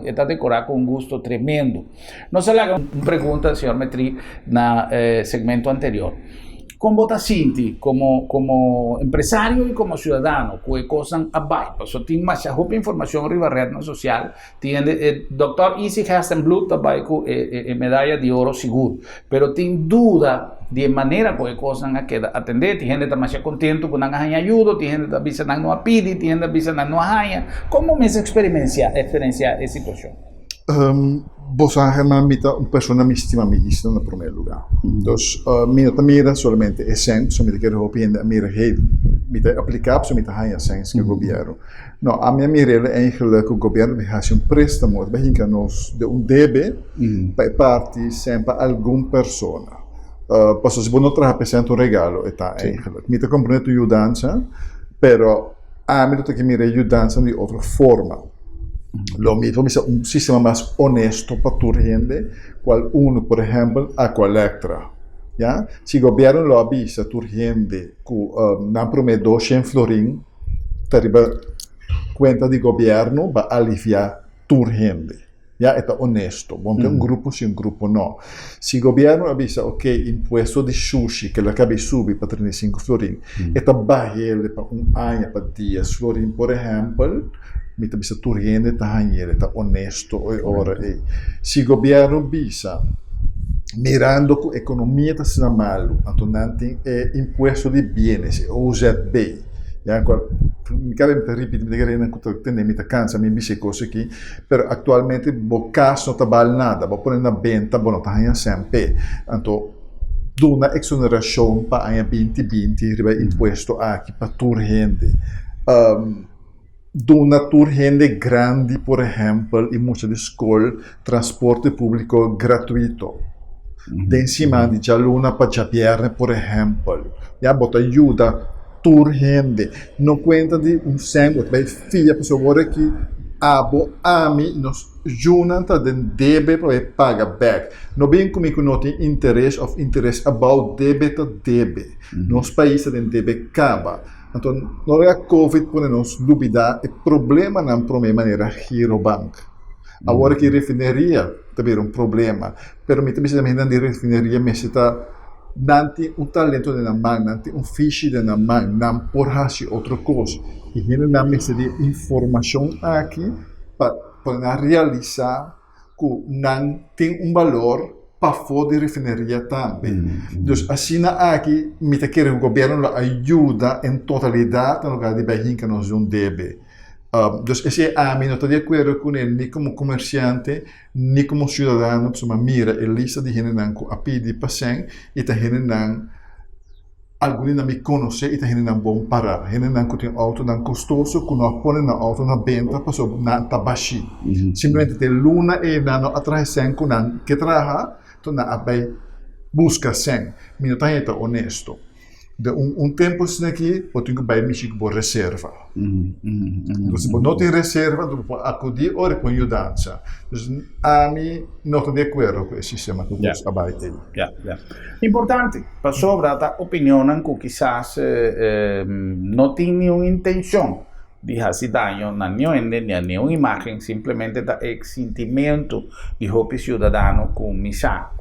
Speaker 1: está decorado com gosto tremendo. Nós le hago uma pergunta, senhor Matri, na segmento anterior. con Botacinti como empresario y como ciudadano, que cosas abai, pues tiene más información riba red social, tiene doctor Easy Hasenblut abai con medalla de oro seguro, pero tiene duda de manera que cosas que atender, tiene gente más contento con una ayuda, tiene gente avisa no apidi, tiene gente avisa no haya, ¿cómo me experiencia esa situación?
Speaker 2: Vos Herman mita una persona mi estima mi lista en primer lugar. Entonces, mira solamente esen, so mira que opinión mira hey, mita aplicar so mita haya sens que gobierno. No, a mim mirele eigenlijk o governo vai fazer préstamo, vai hinca nos de debe para parte sempre alguma persona. Posso se não trazer um regalo, está eigenlijk. Mita compreendo ajudança, pero a mim que mira ajudança de outra forma. Lo mismo es un sistema más honesto para tu gente, cual uno, por ejemplo, a colecta. ¿Ya? Si el gobierno lo avisa a tu gente que no promete 200 florín, te cuenta de gobierno va a aliviar tu gente. Ya está honesto. Monte un grupo si un grupo no. Si el gobierno avisa, ok, impuesto de sushi que la cabe subir para 35 florín, está bajele para un año, para 10 florín, por ejemplo, mita bisa turgente tahanyer, está honesto ora. Si el gobierno bisa mirando que a economia está sendo malo, então não tem imposto de bienes, OZB. Ja, mi cabe me ripetere che non tengo mi cansa mi dice cose aqui, però attualmente bo caso non tabal nada, bo pone na venta, bo non tahanha sempre. Então duna exoneração para a 2020 riba imposto aqui para turgente. Duna turgente grande, por exemplo, in molte di scuole, trasporto pubblico gratuito. Den cima di Gialluna para Javierne, por exemplo. Ja, bota aiuta turgente. Non conta di un sangue, beh, figlia, posso dire che abo, ami, nos junanta den debe para paga back. Non ben come che noti interesse of interest about debito debe. Nos paese den debe cava. Então, na Covid, podemos duvidar, o problema não é maneira girobank. Agora que refineria também um problema, mas me também de refineria me está dando um talento de na mão, dando um fiche de na mão, não por fazer outra coisa. E ele não me de informação aqui para realizar que não tem valor para fora de refineria também. Então, assim aqui, me te quer o governo ajuda em totalidade no lugar de bem que nós não deve. Então, esse a mim não estou de acordo com ele, nem como comerciante, nem como cidadão, insomma, mira a lista de gente que a pedir para sem e tem gente não alguém não me conhece e tem gente não bom parar, gente não que tem auto não custoso, que não põe na auto na venda, passou na tabaxi. Simplesmente tem luna e não atrás sem que não que traga na abai busca sem, minha tarefa honesto. De tempo assim aqui, eu tenho que vai mexer com reserva. Então, se não tem reserva, eu vou acudir ou com ajudança. Então, a mim não estou de acordo com esse sistema que eu abai.
Speaker 1: Importante, para sobre a opinião que quizás não tem nenhuma intenção de fazer dano na nenhuma imagem, simplesmente da sentimento de roupa cidadão com missa,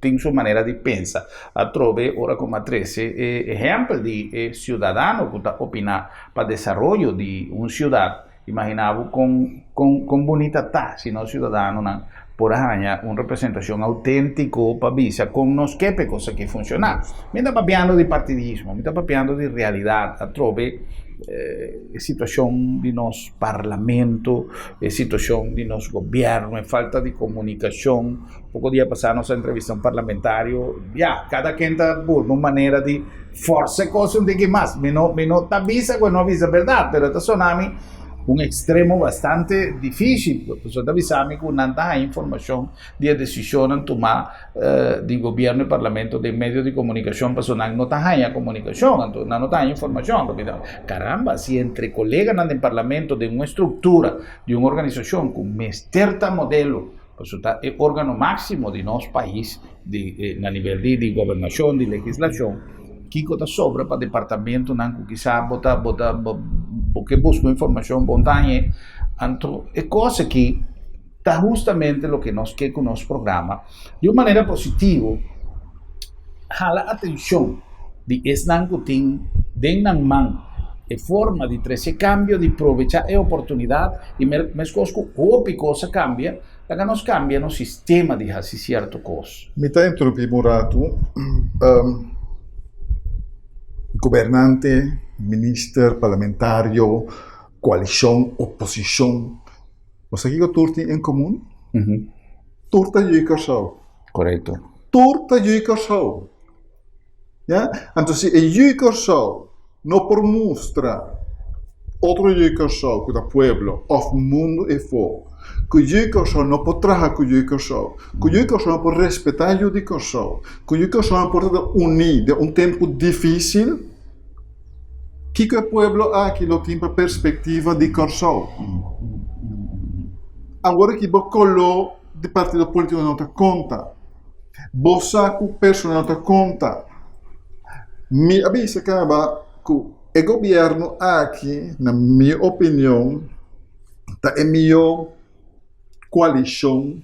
Speaker 1: tem sua maneira de pensar. A trove, ora como a 13, exemplo de cidadão que está opinando para o desenvolvimento de uma cidade, imaginava com bonita tá, se não cidadão não por arranha uma representação autêntica para visa com nos que coisa que funciona. Me está papiando de partidismo, me está papiando de realidade. A trove situação de nosso parlamento, situação de nosso governo, falta de comunicação. Pouco dia passado, nossa entrevista a um parlamentário, cada quem está por uma maneira de força coisa de que mais, me não avisa que não avisa a verdade, mas está sonando um extremo bastante difícil, porque você avisar-me que não há informação de decisão a tomar de governo e parlamento de meios de comunicação, porque não há comunicação, então não há informação. Caramba, se entre colegas no parlamento de uma estrutura, de uma organização com certo modelo, é o órgão máximo de nosso país, na nível de governação, de legislação, que está sobra para o departamento, não quizá porque busco informação espontânea, então é coisa que está justamente o que nós queremos com o nosso programa, de uma maneira positiva, jala atenção di esnan kuting den nang man e forma di trece cambio di aprovechar e oportunidad e mescosco opi cosa cambia, la nos cambia no sistema di hasi certo cos.
Speaker 2: Mi sta interrompendo Muratu, governante, minister, parlamentario, coalición, oposición. Mas aqui que tudo em comum? Torta e casal.
Speaker 1: Correcto.
Speaker 2: Torta e casal. Ja? Então, se é casal não por mostrar outro casal que o pueblo, o mundo é fora, que o casal não pode trabalhar com o casal não pode respeitar o casal, que o casal não pode unir de tempo difícil, que o pueblo aqui não tem a perspectiva de casal. Agora que você colou de partido político não te conta, você saco personal não te conta. Me avisa acaba que o governo aqui, na minha opinião, está em melhor coalição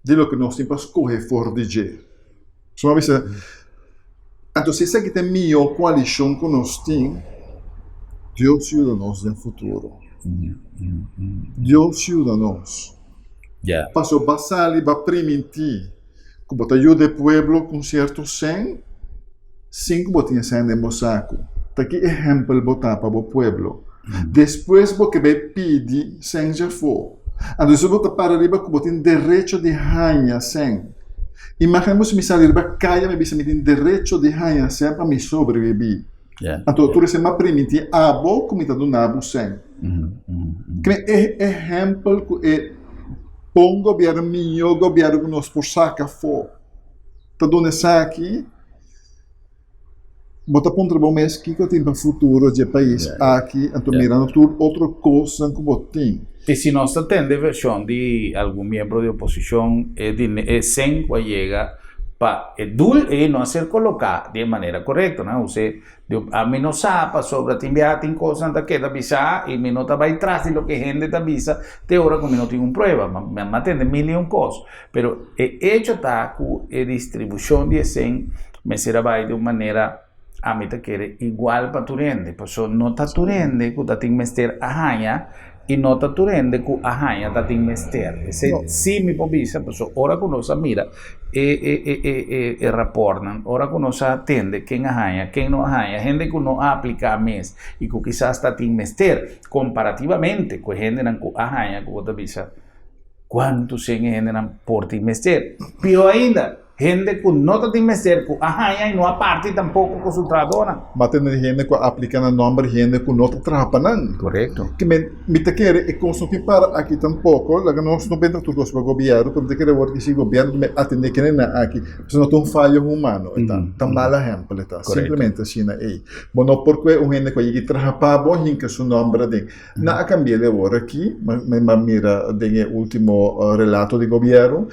Speaker 2: de lo que nós temos para escolher for de jeito. Então, se essa aqui tem melhor coalição que nós temos, Deus ajuda nós no futuro. Deus ajuda nós. Para o basal e para permitir que você ajude o povo com certo sem botinhas sem de mosaco. Tá aqui exemplo botar para o povo. Depois você vai pedir sem já for. Então você para arriba que você tem direito de ganhar sem. Imaginemos me sair para caia me bisa me tem direito de ganhar sem para me sobreviver. Então tu recebe permitir a boa comida do nabo sem. Que é exemplo que é bom governo melhor governo que nós por saca for. Tá dando aqui bota ponto bom mês que eu tenho para o futuro do país aqui, então mirando tudo outra coisa que eu tenho.
Speaker 1: E se nós temos versão de algum membro de oposição é sem que chega para e não ser colocado de maneira correta, não? Você a mim não sabe sobre a enviar tem coisa da que da visa e me não tá vai atrás de lo que gente da visa te hora como não tem uma prova, mas tem milhão coisas, pero hecho tá com a distribuição de sem me será vai de uma maneira a mim quer igual para turende, porque não está turende que tá tem mester arranha e não está turende que arranha tá tem mester. Se me povisa, porque ora que nós mira e raportam, ora que nós atende quem arranha, quem não arranha, gente que não aplica a mês e que quizás está tem mester comparativamente com gente que arranha que você visa quantos gente não porta mester. Pior ainda, gente que não tem mester, que arranha e não aparte tampouco com sua trabalhadora.
Speaker 2: Mas tem gente que aplica no nome de gente que não trabalha.
Speaker 1: Correto.
Speaker 2: Que me te quer e consumir para aqui tampouco, lá que nós não vemos tudo para o governo, porque te quer ver que se o governo me atende que nem aqui, se não tem um falho humano, tá mal exemplo, tá. Simplesmente assim aí. Bom, não porque um gente que trabalha bom, que seu nome de na cambia de agora aqui, me mira de último relato de governo.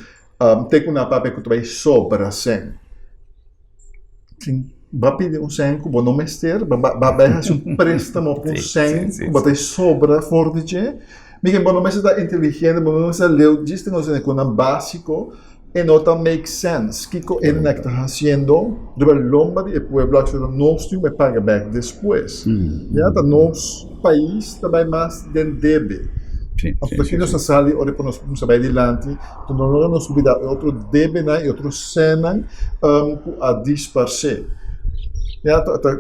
Speaker 2: Tem uma papel que tu vai sobra sem. Vai pedir um 100 que não mester, vai fazer um préstamo por 100 que vai sobra fora de je. Porque não está inteligente, não está leu, diz que não é com básico e não está make sense. Que ele não está fazendo, do lomba de pueblo que nós temos que pagar back depois. Já tá nosso país também mais den debe. Aqui nós saímos, ora para nós vamos adiante, então não nos olvidar outro debe e outro cena a dispersar.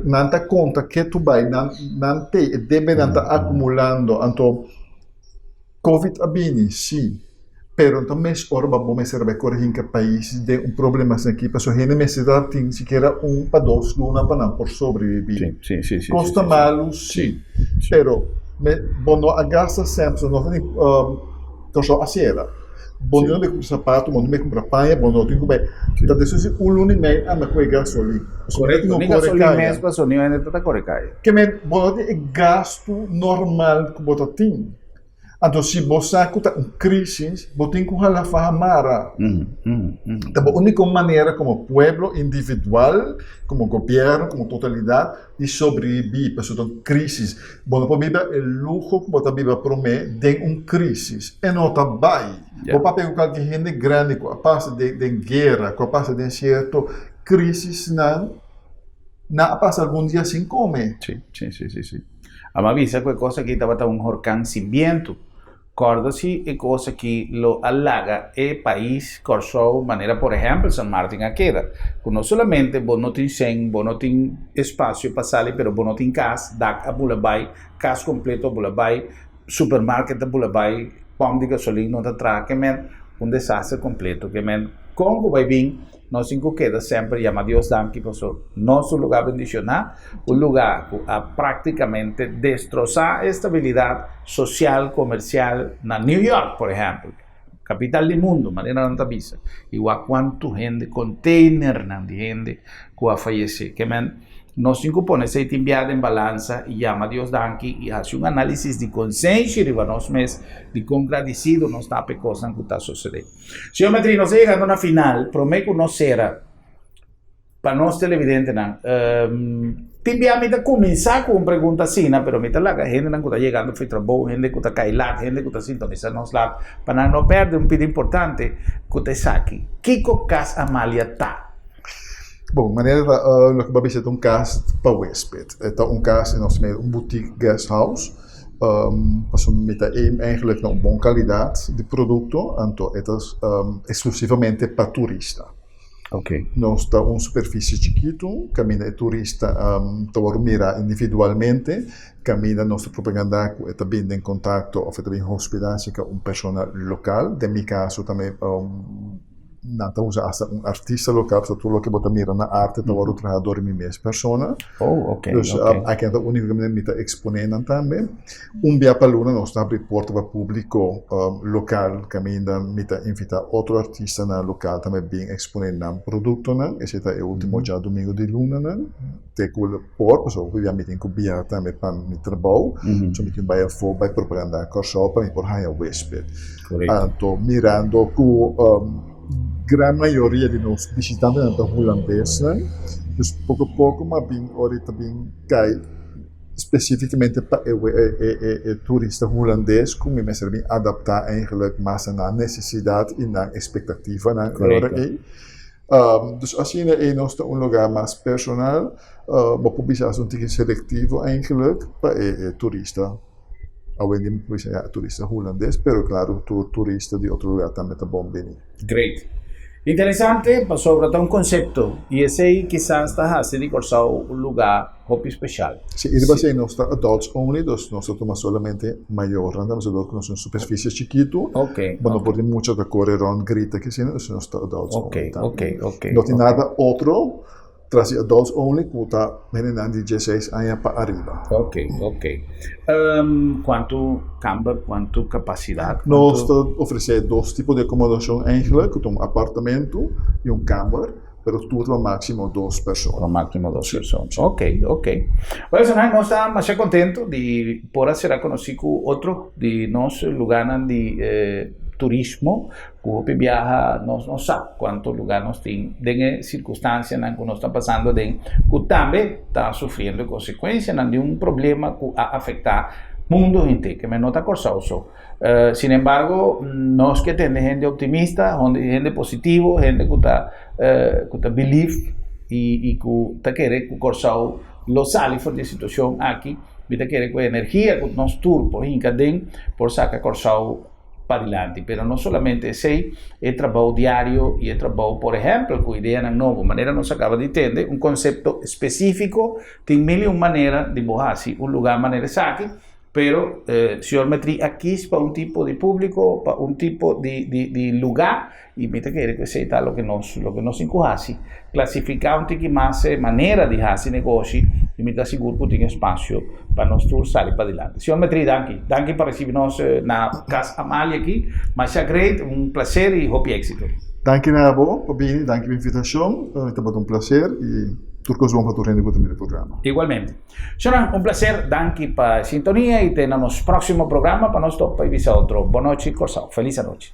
Speaker 2: Não te conta que tu vai, não te debe não tá acumulando, então Covid abini sim, pero também ora vamos ser vai corrigir que país de problema aqui, para só gente necessita tem sequer para dois luna para não por sobreviver.
Speaker 1: Sim.
Speaker 2: Costa malo sim, pero bono agasta sempre, não tem coisa assim era. Bono não me compra sapato, bono não me compra panha, bono tem que comer. Então depois o lunes me ama com gasolina.
Speaker 1: Correto, nem gasolina mesmo para sonhar ainda tá correto.
Speaker 2: Que me bono de gasto normal que bota tem. Então se você está em crise, você tem que falar fahamara. Então a única maneira como pueblo individual, como governo, como totalidade de sobreviver para essa crise. Você pode viver o luxo que você vive para mim de uma crise. E não está bem. Você pode pegar qualquer gente grande que passa de guerra, que passa de certo crise, não Na passa algum dia sem comer.
Speaker 1: Sim. A ma visa qualche cosa che estava un horcan sin viento. Cordosi e cosa che lo allaga e país corso manera, por ejemplo, San Martín a queda. Non solamente bonotin sen, bonotin spazio passale, però bonotin cas, dac a bulabai, cas completo a bulabai, supermarket a bulabai, pom di gasolina da tra, che men un disastro completo, che men Congo vai bin, nós in queda sempre llama Dios danki por nosso lugar bendicionar, un lugar que ha prácticamente destrozado a estabilidad social, comercial, na New York, por ejemplo, capital del mundo, manera não visa. Igual quanto gente, container de gente que ha fallecido, que men nós in pone aceite enviado en balanza y llama Dios danki y hace un análisis de conciencia y nos mes de congradecido nos tape cosas que está sucediendo. Señor Metri, nos llegando a una final, prometo no será para nos televidentes, te enviamos a comenzar con una pregunta así, pero me la gente que está llegando fue trabajo, gente que está cailada, gente que está sintonizando nos la, para no perder un pedido importante que te saque. Kiko Cas Amalia está.
Speaker 2: Bom, maneira que babis é caso para hóspede. É caso em nosso meio boutique guest house. Passamos eigenlijk naar een boa qualidade de produto, então é exclusivamente para turista.
Speaker 1: Ok.
Speaker 2: Nós temos superfície chiquito, caminha turista, mira individualmente, caminha nossa propaganda, é também em contato, ou também hospedagem com pessoa local. No meu caso também Nanta usa un artista local, so tu lo che bota mira na arte, tavoro trabajador mi mes persona.
Speaker 1: Oh, ok.
Speaker 2: Dus anche da unico che mi mita exponendo tambe. Un via paluna no sta apri porta va pubblico local, che mi mita invita otro artista na local tambe bien exponendo un prodotto na, e seta è ultimo già domingo di luna na. Te quel porto, so vi mita in cubia tambe pan mi trabau, so mi vai a fo by propaganda corso per mi por haya wespe. Anto mirando cu gran maioria de nós visitantes na holandesa, dus pouco a pouco, mas bem ahorita bem cai especificamente para turista holandês, como me serve adaptar eigenlijk mais na necessidade e na expectativa na hora aí. Dus assim é nós um lugar mais personal, maar publicar um ticket seletivo eigenlijk para turista. Além de turista holandês, pero claro, turista de outro lugar também está bom venir.
Speaker 1: Great. Interessante, ma soprattutto un concetto. E sei quizás está di corsao un lugar hobby special.
Speaker 2: Sì, il base non sta adults only, dus non sta solamente mayor, andamos a con una superficie chiquito.
Speaker 1: Ok.
Speaker 2: Ma non podemos mucho da correr on grita che sia, dus non sta adults only.
Speaker 1: Ok.
Speaker 2: Non c'è nada otro. Tras adults only, quota venendo di 16 anni para arriba.
Speaker 1: Ok. Quanto camber, quanto capacidade?
Speaker 2: Nós oferecemos dois tipos de acomodação eigenlijk, um apartamento e um camper, pero tudo ao máximo 2 pessoas.
Speaker 1: Ao máximo 2 pessoas. Ok. Bueno, nós estamos mais contentos de poder ser conhecido outro de nosso lugar de turismo, que viaja, não sabe quanto lugar nós temos, de circunstâncias que nós estamos passando, que também está sofrendo consequências de um problema que afeta o mundo inteiro, que não está corsoso. Sin embargo, nós que temos gente optimista, gente positiva, gente que está believe e que está querendo que corsoso lo sale fora da situação aqui, está querendo que a energia que nós tur por encadem por sacar corsoso para adelante, pero no solamente ese el trabajo diario y el trabajo, por ejemplo, que idea en nueva manera nos acaba de entender, un concepto específico, tiene mil y una manera de bojarse, un lugar manera saque, pero señor Metri, aquí es para un tipo de público, para un tipo de lugar, y me te quiere que sea lo que nos encojase, clasificar un tiki más manera de hacer negocio, y me te aseguro que tiene espacio para nosotros salir para adelante. Señor Metri, danke para recibirnos na Casa Amalia aquí, mas é great, un placer y hope éxito.
Speaker 2: Danke Nabo, Bobini, danke per l'invitazione, è stato un piacere e tutto cosa buono per tu il programma.
Speaker 1: Igualmente. Será un placer, danke para sintonia y tenemos próximo programa para nosotros, para otro. Buenas noches, Corsao. Feliz noche.